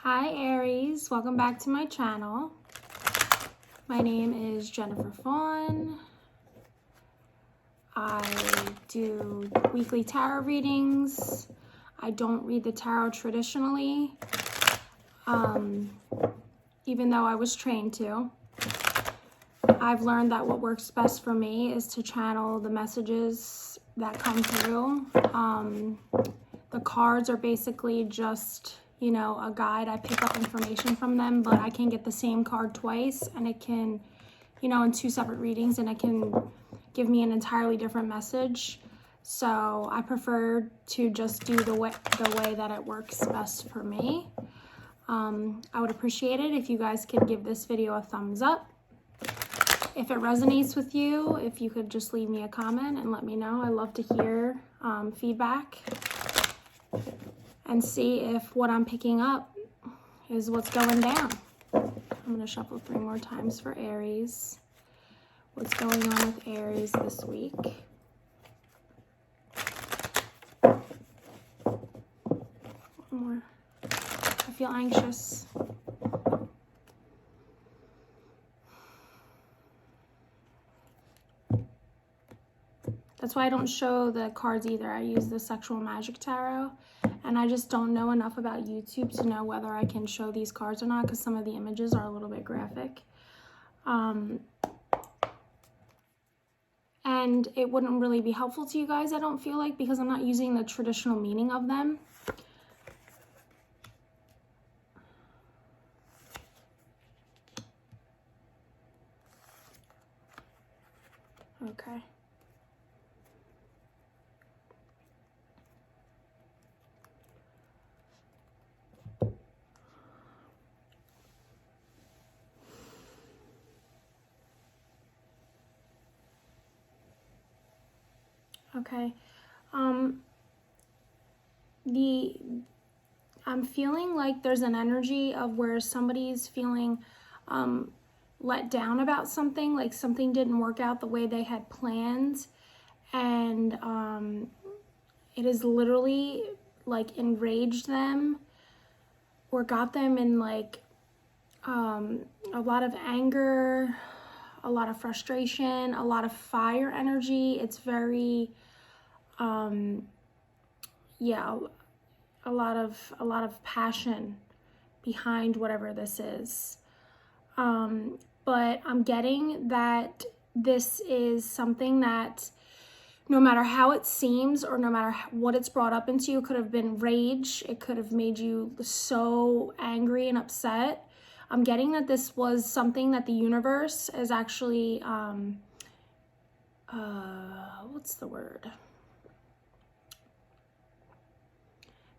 Hi Aries, welcome back to my channel. My name is Jennifer Fawn. I do weekly tarot readings. I don't read the tarot traditionally, even though I was trained to. I've learned that what works best for me is to channel the messages that come through. The cards are basically just, you know, a guide. I pick up information from them, but I can get the same card twice, and it can, you know, in two separate readings, and it can give me an entirely different message. So I prefer to just do the way that it works best for me. I would appreciate it if you guys could give this video a thumbs up. If it resonates with you, if you could just leave me a comment and let me know. I love to hear feedback and see if what I'm picking up is what's going down. I'm going to shuffle 3 more times for Aries. What's going on with Aries this week? One more. I feel anxious. That's why I don't show the cards either. I use the Sexual Magic Tarot, and I just don't know enough about YouTube to know whether I can show these cards or not, because some of the images are a little bit graphic. And it wouldn't really be helpful to you guys, I don't feel like, because I'm not using the traditional meaning of them. Okay. Okay. I'm feeling like there's an energy of where somebody's feeling let down about something, like something didn't work out the way they had planned, and it has literally like enraged them or got them in like a lot of anger, a lot of frustration, a lot of fire energy. It's very yeah, a lot of passion behind whatever this is. But I'm getting that this is something that no matter how it seems or no matter what it's brought up into, it could have been rage. It could have made you so angry and upset. I'm getting that this was something that the universe is actually, what's the word?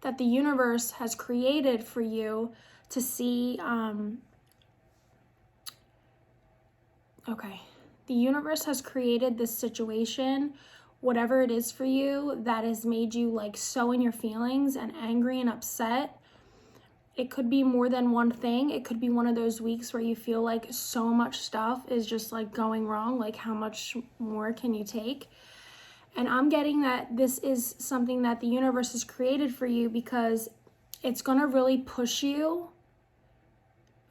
That the universe has created for you to see, okay, the universe has created this situation, whatever it is for you, that has made you like so in your feelings and angry and upset. It could be more than one thing. It could be one of those weeks where you feel like so much stuff is just like going wrong, like how much more can you take? And I'm getting that this is something that the universe has created for you because it's going to really push you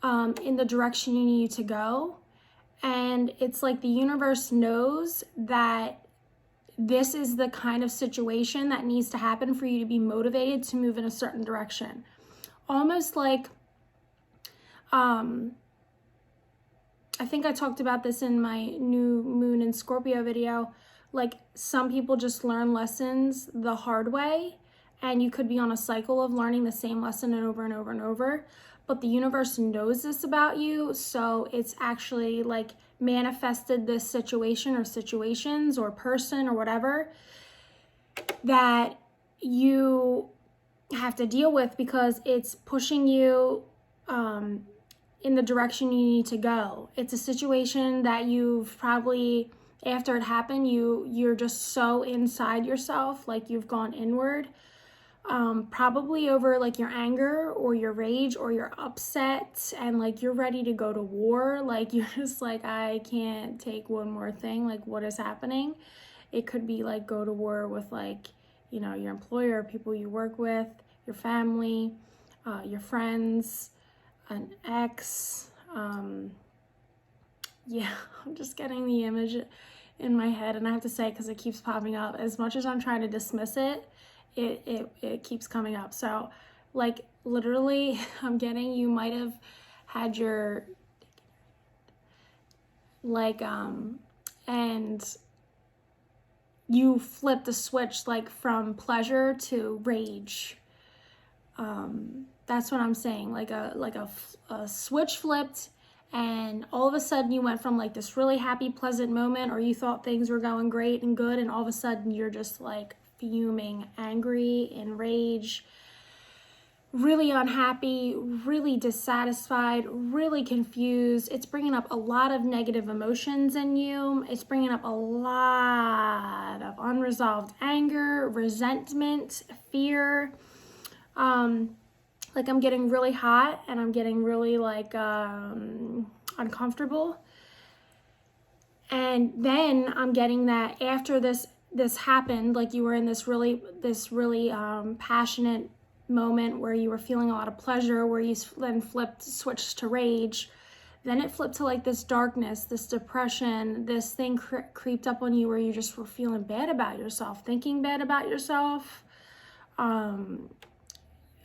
in the direction you need to go. And it's like the universe knows that this is the kind of situation that needs to happen for you to be motivated to move in a certain direction. Almost like, I think I talked about this in my new moon in Scorpio video. Like some people just learn lessons the hard way, and you could be on a cycle of learning the same lesson and over and over and over. But the universe knows this about you, so it's actually like manifested this situation or situations or person or whatever that you have to deal with because it's pushing you in the direction you need to go. It's a situation that you've probably, after it happened, you're just so inside yourself, like you've gone inward, probably over like your anger or your rage or your upset, and like you're ready to go to war. Like you're just like, I can't take one more thing. Like what is happening? It could be like go to war with like, you know, your employer, people you work with, your family. your friends, an ex. Yeah, I'm just getting the image in my head, and I have to say, because it keeps popping up, as much as I'm trying to dismiss it, it keeps coming up. So like literally I'm getting, you might have had your like and you flipped the switch like from pleasure to rage. That's what I'm saying, like a switch flipped, and all of a sudden you went from like this really happy, pleasant moment, or you thought things were going great and good, and all of a sudden you're just like fuming, angry, enraged, really unhappy, really dissatisfied, really confused. It's bringing up a lot of negative emotions in you. It's bringing up a lot of unresolved anger, resentment, fear. Like I'm getting really hot, and I'm getting really like uncomfortable. And then I'm getting that after this happened, like you were in this really passionate moment where you were feeling a lot of pleasure, where you then switched to rage. Then it flipped to like this darkness, this depression, this thing creeped up on you where you just were feeling bad about yourself, thinking bad about yourself.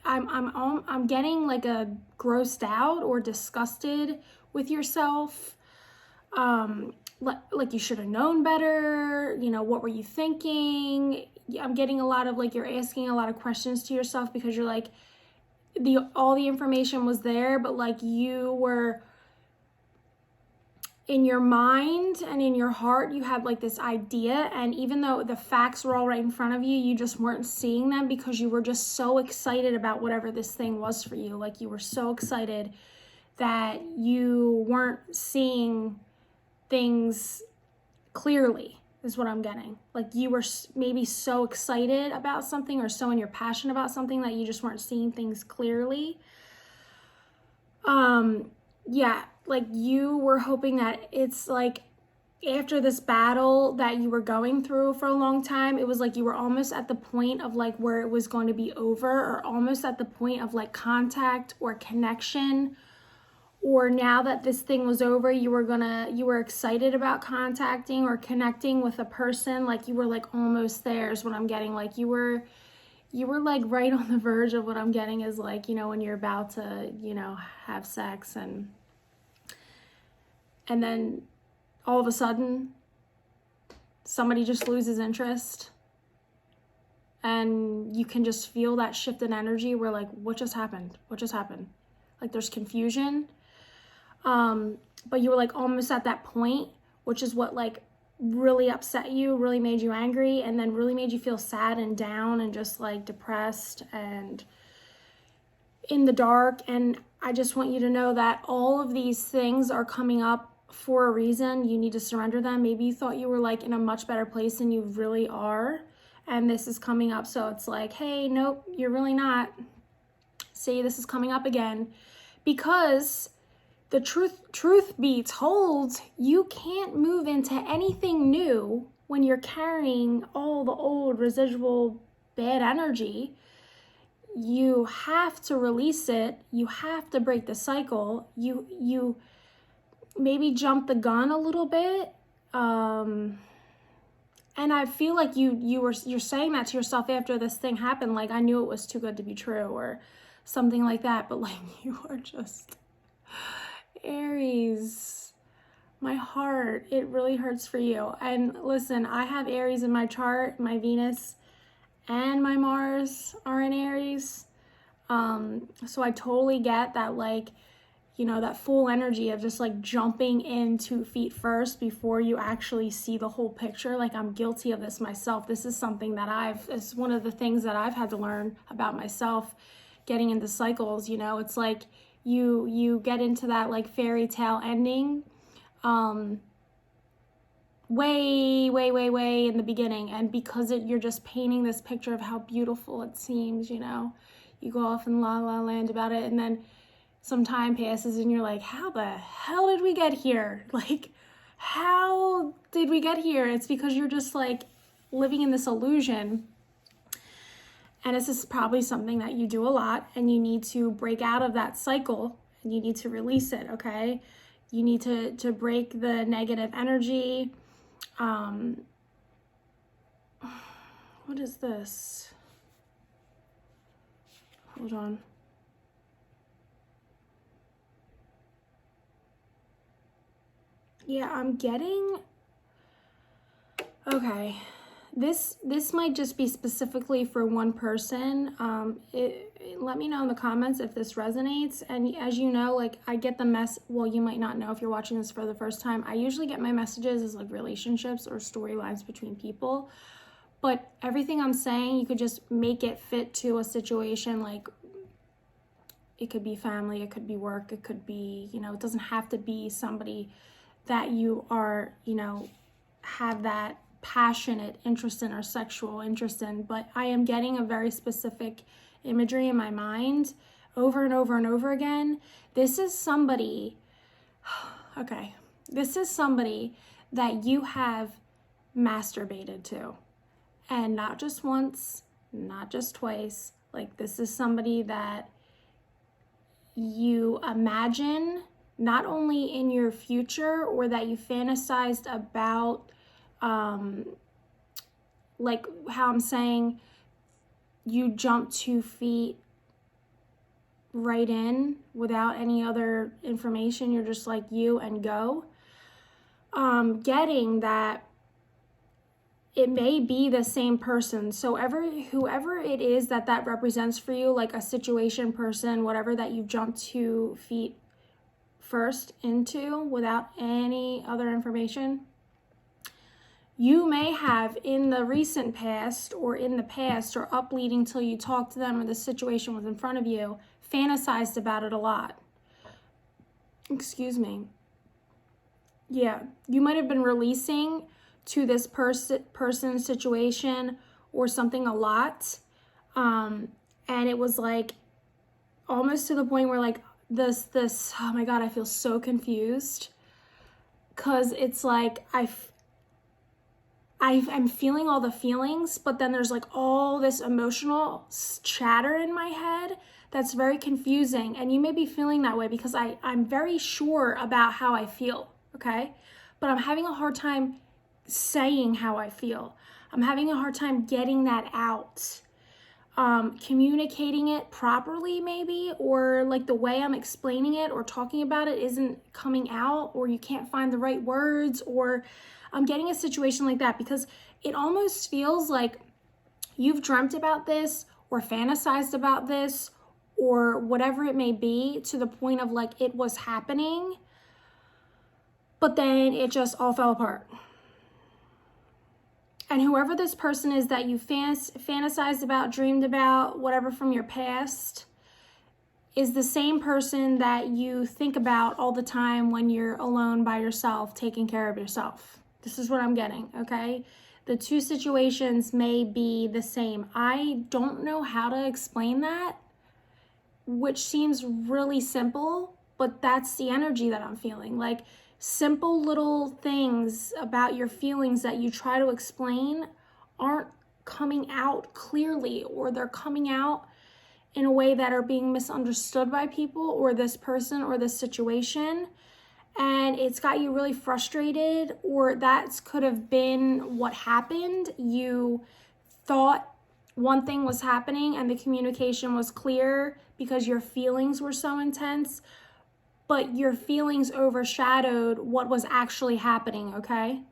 I'm getting like a grossed out or disgusted with yourself. Like you should have known better, you know, what were you thinking? I'm getting a lot of like, you're asking a lot of questions to yourself because you're like, all the information was there, but like you were in your mind and in your heart, you had like this idea, and even though the facts were all right in front of you, you just weren't seeing them because you were just so excited about whatever this thing was for you. Like you were so excited that you weren't seeing things clearly, is what I'm getting. Like you were maybe so excited about something or so in your passion about something that you just weren't seeing things clearly. Yeah, like you were hoping that it's like after this battle that you were going through for a long time, it was like you were almost at the point of like where it was going to be over, or almost at the point of like contact or connection. Or now that this thing was over, you were excited about contacting or connecting with a person. Like you were like almost there is what I'm getting. Like you were like right on the verge of what I'm getting is like, you know, when you're about to, you know, have sex, and then all of a sudden somebody just loses interest, and you can just feel that shift in energy where like, what just happened? Like there's confusion. But you were like almost at that point, which is what like really upset you, really made you angry, and then really made you feel sad and down and just like depressed and in the dark. And I just want you to know that all of these things are coming up for a reason. You need to surrender them. Maybe you thought you were like in a much better place than you really are, and this is coming up. So it's like, hey, nope, you're really not. See, this is coming up again, because the truth be told, you can't move into anything new when you're carrying all the old residual bad energy. You have to release it. You have to break the cycle. You maybe jump the gun a little bit. And I feel like you're saying that to yourself after this thing happened, like I knew it was too good to be true or something like that. But like you are just Aries, my heart, it really hurts for you. And listen, I have Aries in my chart. My Venus and my Mars are in Aries. So I totally get that, like, you know, that full energy of just like jumping in 2 feet first before you actually see the whole picture. Like I'm guilty of this myself. This is something that it's one of the things that I've had to learn about myself, getting into cycles. You know, it's like you get into that like fairy tale ending way in the beginning, and because you're just painting this picture of how beautiful it seems, you know, you go off in la la land about it, and then some time passes and you're like, how the hell did we get here? Like, how did we get here? It's because you're just like living in this illusion. And this is probably something that you do a lot, and you need to break out of that cycle and you need to release it, okay? You need to break the negative energy. What is this? Hold on. Yeah, I'm getting, okay. This might just be specifically for one person. Let me know in the comments if this resonates. And as you know, like I get the well, you might not know if you're watching this for the first time. I usually get my messages as like relationships or storylines between people. But everything I'm saying, you could just make it fit to a situation. Like it could be family, it could be work, it could be, you know, it doesn't have to be somebody that you are, you know, have that passionate interest in or sexual interest in. But I am getting a very specific imagery in my mind over and over and over again. This is somebody, okay, this is somebody that you have masturbated to. And not just once, not just twice. Like this is somebody that you imagine not only in your future or that you fantasized about, like how I'm saying, you jump 2 feet right in without any other information. You're just like you and go. Getting that it may be the same person. So whoever it is that represents for you, like a situation, person, whatever, that you jumped 2 feet first into without any other information, you may have in the recent past or in the past or up leading till you talked to them or the situation was in front of you, fantasized about it a lot. Excuse me. Yeah, you might have been releasing to this person, situation, or something a lot. And it was like almost to the point where like this, oh my God, I feel so confused. Cause it's like, I'm feeling all the feelings, but then there's like all this emotional chatter in my head that's very confusing. And you may be feeling that way because I'm very sure about how I feel, okay? But I'm having a hard time saying how I feel. I'm having a hard time getting that out. Communicating it properly maybe, or like the way I'm explaining it or talking about it isn't coming out, or you can't find the right words, or I'm getting a situation like that because it almost feels like you've dreamt about this or fantasized about this or whatever it may be to the point of like it was happening, but then it just all fell apart. And whoever this person is that you fantasized about, dreamed about, whatever from your past, is the same person that you think about all the time when you're alone by yourself, taking care of yourself. This is what I'm getting, okay? The two situations may be the same. I don't know how to explain that, which seems really simple, but that's the energy that I'm feeling. Like, simple little things about your feelings that you try to explain aren't coming out clearly, or they're coming out in a way that are being misunderstood by people or this person or this situation. And it's got you really frustrated, or that could have been what happened. You thought one thing was happening and the communication was clear because your feelings were so intense, but your feelings overshadowed what was actually happening, okay?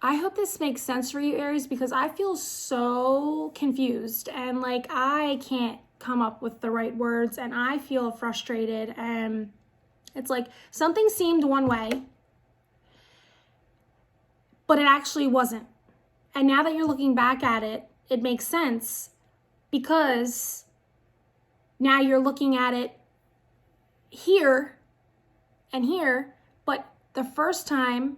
I hope this makes sense for you, Aries, because I feel so confused and like I can't come up with the right words and I feel frustrated, and it's like something seemed one way, but it actually wasn't. And now that you're looking back at it, it makes sense because now you're looking at it here and here, but the first time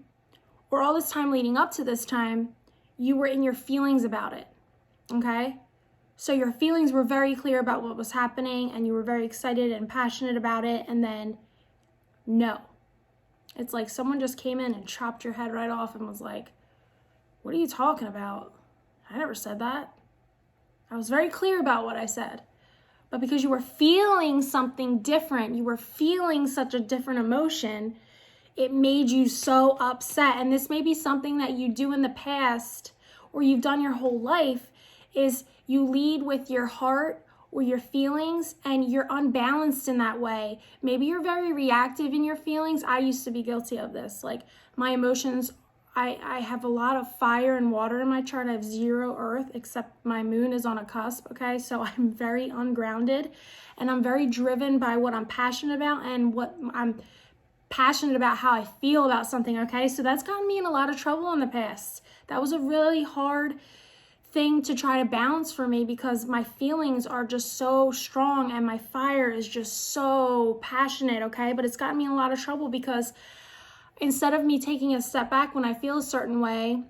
or all this time leading up to this time, you were in your feelings about it, okay? So your feelings were very clear about what was happening and you were very excited and passionate about it, and then no. It's like someone just came in and chopped your head right off and was like, what are you talking about? I never said that. I was very clear about what I said. But because you were feeling something different, you were feeling such a different emotion, it made you so upset. And this may be something that you do in the past or you've done your whole life, is you lead with your heart or your feelings and you're unbalanced in that way. Maybe you're very reactive in your feelings. I used to be guilty of this. Like my emotions, I have a lot of fire and water in my chart. I have 0 earth, except my moon is on a cusp, okay? So I'm very ungrounded and I'm very driven by what I'm passionate about and what I'm passionate about, how I feel about something, okay? So that's gotten me in a lot of trouble in the past. That was a really hard thing to try to balance for me because my feelings are just so strong and my fire is just so passionate, okay? But it's gotten me in a lot of trouble because instead of me taking a step back when I feel a certain way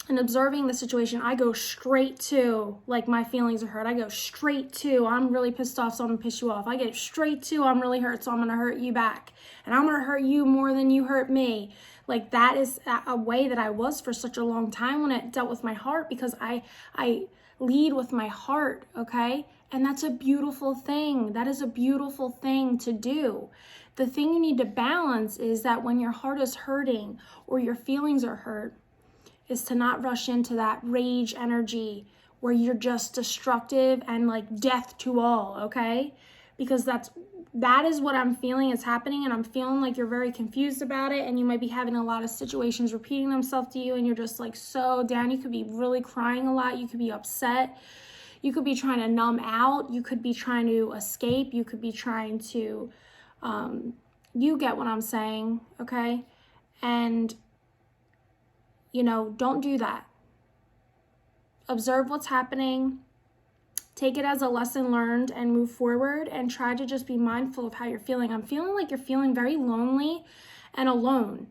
and observing the situation, I go straight to, like, my feelings are hurt. I go straight to, I'm really pissed off, so I'm gonna piss you off. I get straight to, I'm really hurt, so I'm gonna hurt you back. And I'm gonna hurt you more than you hurt me. Like, that is a way that I was for such a long time when it dealt with my heart, because I lead with my heart, okay? And that's a beautiful thing. That is a beautiful thing to do. The thing you need to balance is that when your heart is hurting or your feelings are hurt, is to not rush into that rage energy where you're just destructive and like death to all, okay? Because that is what I'm feeling is happening, and I'm feeling like you're very confused about it, and you might be having a lot of situations repeating themselves to you, and you're just like so down. You could be really crying a lot. You could be upset. You could be trying to numb out. You could be trying to escape. You could be trying to, you get what I'm saying, okay? And, you know, don't do that. Observe what's happening. Take it as a lesson learned and move forward, and try to just be mindful of how you're feeling. I'm feeling like you're feeling very lonely and alone.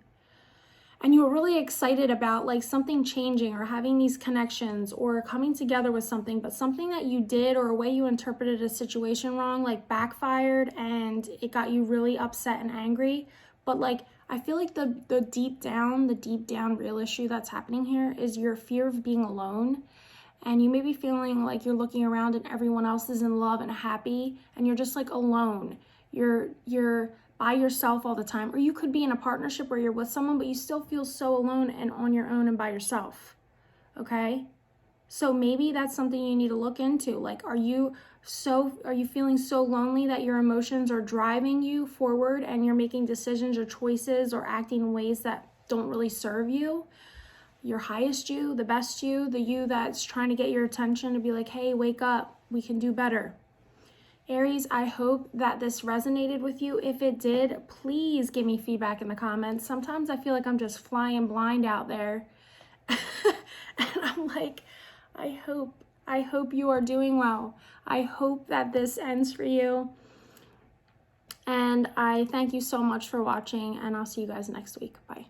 And you were really excited about like something changing or having these connections or coming together with something, but something that you did or a way you interpreted a situation wrong, like backfired, and it got you really upset and angry. But like, I feel like the deep down real issue that's happening here is your fear of being alone. And you may be feeling like you're looking around and everyone else is in love and happy, and you're just like alone. You're by yourself all the time. Or you could be in a partnership where you're with someone, but you still feel so alone and on your own and by yourself, okay? So maybe that's something you need to look into. Like, are you feeling so lonely that your emotions are driving you forward and you're making decisions or choices or acting in ways that don't really serve you? Your highest you, the best you, the you that's trying to get your attention to be like, hey, wake up, we can do better. Aries, I hope that this resonated with you. If it did, please give me feedback in the comments. Sometimes I feel like I'm just flying blind out there. And I'm like, I hope you are doing well. I hope that this ends for you. And I thank you so much for watching, and I'll see you guys next week. Bye.